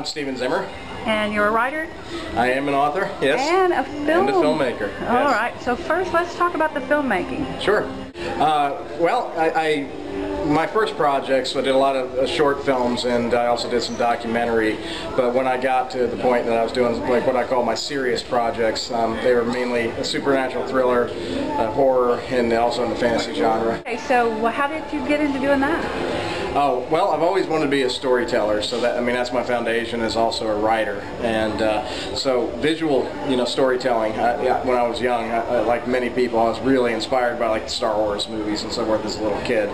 I'm Stephen Zimmer. And you're a writer? I am an author, yes. And a filmmaker. Yes. All right. So first, let's talk about the filmmaking. Sure. Well, my first projects, I did a lot of short films, and I also did some documentary. But when I got to the point that I was doing like what I call my serious projects, they were mainly a supernatural thriller, horror, and also in the fantasy genre. Okay, so how did you get into doing that? Oh, well, I've always wanted to be a storyteller, so that's my foundation, is also a writer. And so visual, storytelling, when I was young, like many people, I was really inspired by like the Star Wars movies and so forth as a little kid.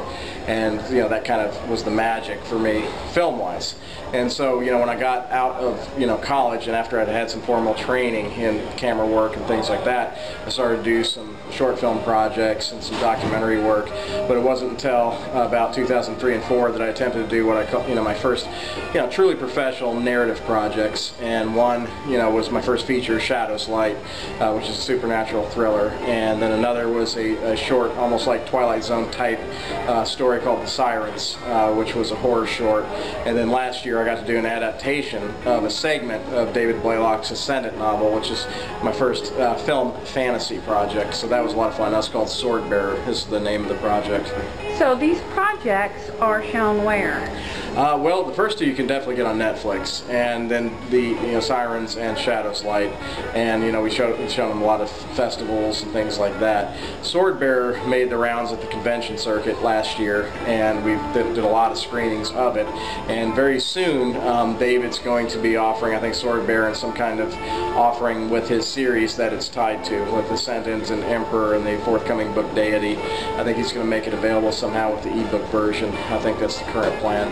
And that kind of was the magic for me, film-wise. And so, when I got out of, college, and after I'd had some formal training in camera work and things like that, I started to do some short film projects and some documentary work. But it wasn't until about 2003 and 4 that I attempted to do what I call, my first, truly professional narrative projects. And one, was my first feature, Shadows Light, which is a supernatural thriller. And then another was a short, almost like Twilight Zone type story called The Sirens, which was a horror short. And then last year I got to do an adaptation of a segment of David Blaylock's Ascendant novel, which is my first film fantasy project. So that was a lot of fun. That's called Swordbearer, is the name of the project. So these projects are shown where? Well, the first two you can definitely get on Netflix, and then the Sirens and Shadows Light, and we've shown them a lot of festivals and things like that. Swordbearer made the rounds at the convention circuit last year, and we did a lot of screenings of it. And very soon, David's going to be offering, I think, Swordbearer in some kind of offering with his series that it's tied to, with Ascendant and Emperor and the forthcoming book Deity. I think he's going to make it available somehow with the ebook version. I think that's the current plan.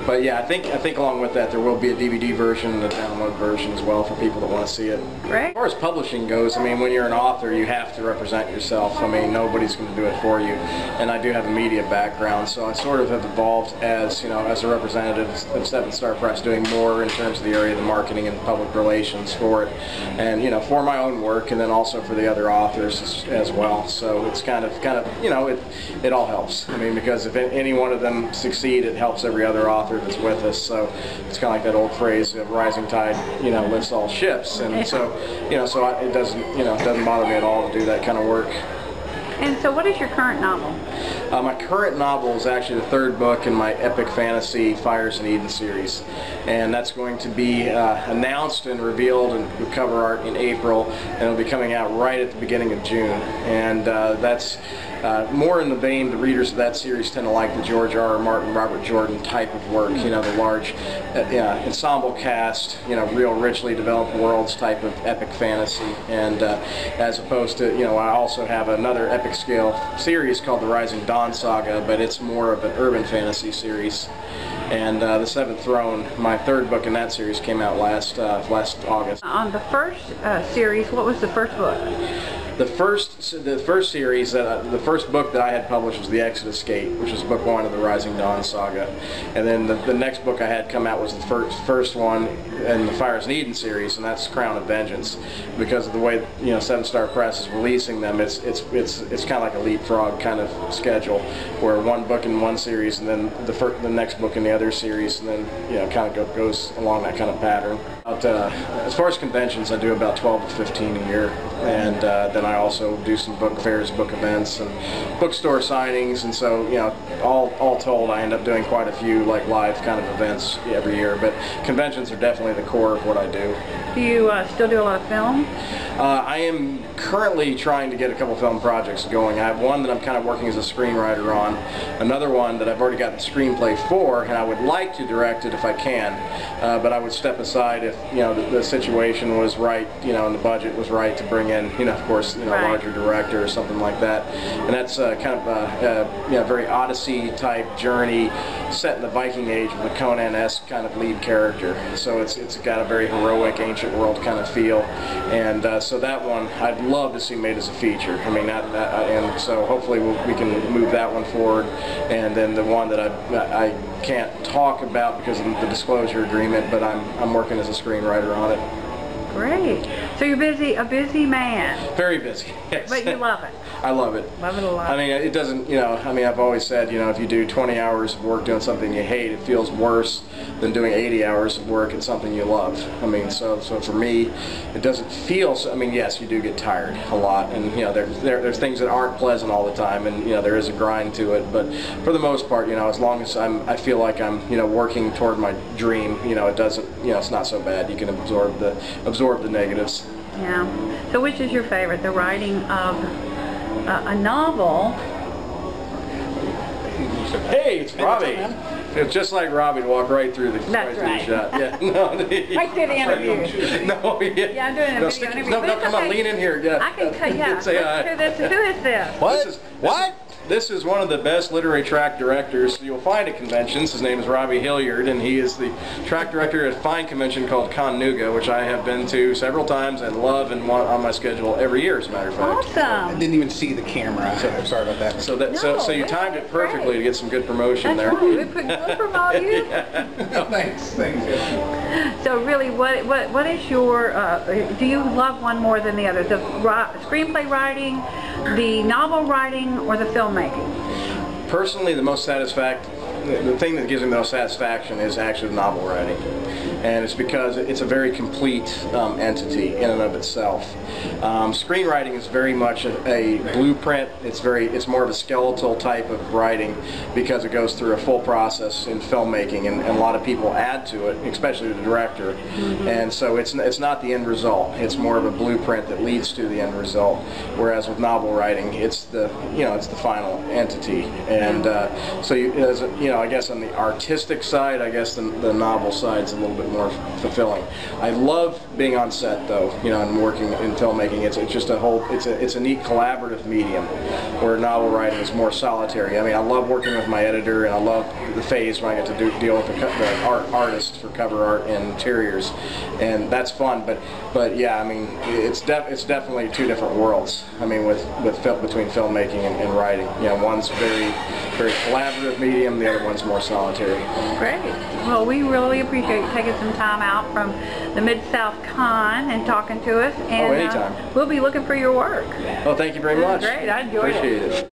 But yeah, I think along with that there will be a DVD version and a download version as well for people that want to see it. Right. As far as publishing goes, when you're an author, you have to represent yourself. Nobody's going to do it for you. And I do have a media background, so I sort of have evolved as as a representative of Seven Star Press, doing more in terms of the area of the marketing and public relations for it, and for my own work, and then also for the other authors as well. So it's kind of it all helps. Because if any one of them succeed, it helps every other author that's with us. So it's kind of like that old phrase of rising tide, lifts all ships. And so, so it doesn't bother me at all to do that kind of work. And so what is your current novel? My current novel is actually the third book in my epic fantasy Fires in Eden series. And that's going to be announced and revealed and cover art in April, and it'll be coming out right at the beginning of June. And that's more in the vein, the readers of that series tend to like the George R.R. Martin, Robert Jordan type of work, the large ensemble cast, real richly developed worlds type of epic fantasy. And as opposed to, I also have another epic scale series called the Rising Dawn Saga, but it's more of an urban fantasy series. And The Seventh Throne, my third book in that series, came out last August. On the first series, what was the first book? The first series, the first book that I had published was The Exodus Gate, which is book 1 of the Rising Dawn Saga. And then the next book I had come out was the first one in the Fires in Eden series, and that's Crown of Vengeance. Because of the way Seven Star Press is releasing them, it's kind of like a leapfrog kind of schedule, where one book in one series, and then the next book in the other series, and then kind of goes along that kind of pattern. As far as conventions, I do about 12 to 15 a year, and then I also do some book fairs, book events, and bookstore signings, and so all told, I end up doing quite a few like live kind of events every year. But conventions are definitely the core of what I do. Do you still do a lot of film? I am currently trying to get a couple film projects going. I have one that I'm kind of working as a screenwriter on, another one that I've already got the screenplay for, and I would like to direct it if I can, but I would step aside if the situation was right, and the budget was right to bring in, of course, a larger director or something like that. And that's kind of a very Odyssey type journey set in the Viking Age with a Conan-esque kind of lead character. So it's got a very heroic, ancient world kind of feel. And so that one I'd love to see made as a feature. And so hopefully we can move that one forward. And then the one that I can't talk about because of the disclosure agreement, but I'm working as a screenwriter on it. Great. So you're a busy man. Very busy, yes. But you love it. I love it. Love it a lot. I mean, it doesn't, I mean, I've always said, if you do 20 hours of work doing something you hate, it feels worse than doing 80 hours of work at something you love. I mean, so for me, it doesn't feel so, I mean, yes, you do get tired a lot, and, there's things that aren't pleasant all the time, and, there is a grind to it, but for the most part, as long as I feel like I'm, working toward my dream, it doesn't, it's not so bad. You can absorb the negatives. Yeah. So which is your favorite, the writing of a novel? Hey, it's Robbie. It's just like Robbie to walk right through the, That's right. shot. Yeah. No, Right through the interview. No, yeah. Yeah, I'm doing a video interview. No, come on, lean in here. Yeah. I can cut, yeah. Say hi. Who is this? What? This is one of the best literary track directors you'll find at conventions. His name is Robbie Hilliard, and he is the track director at a fine convention called Connuga, which I have been to several times and love and want on my schedule every year, as a matter of fact. Awesome. I didn't even see the camera. Sorry about that. So you timed it perfectly to get some good promotion That's there. right. We put promote you. Thanks. So really, what is your? Do you love one more than the other? The screenplay writing, the novel writing, or the filmmaking? Personally, the thing that gives me the most satisfaction is actually the novel writing, and it's because it's a very complete entity in and of itself. Screenwriting is very much a blueprint. It's more of a skeletal type of writing because it goes through a full process in filmmaking, and a lot of people add to it, especially the director. And so it's not the end result. It's more of a blueprint that leads to the end result. Whereas with novel writing, it's the final entity. And I guess on the artistic side, I guess the novel side is a little bit more fulfilling. I love being on set though, and working in filmmaking. It's just it's a neat collaborative medium, where novel writing is more solitary. I mean, I love working with my editor, and I love the phase when I get to deal with the artist for cover art and interiors, and that's fun. But yeah, I mean, it's definitely two different worlds. I mean, between filmmaking and writing. One's very collaborative medium, the other one's more solitary. Great. Well, we really appreciate you taking some time out from the Mid-South Con and talking to us. And, anytime. We'll be looking for your work. Well, thank you very much. Great. I enjoyed it. Appreciate it.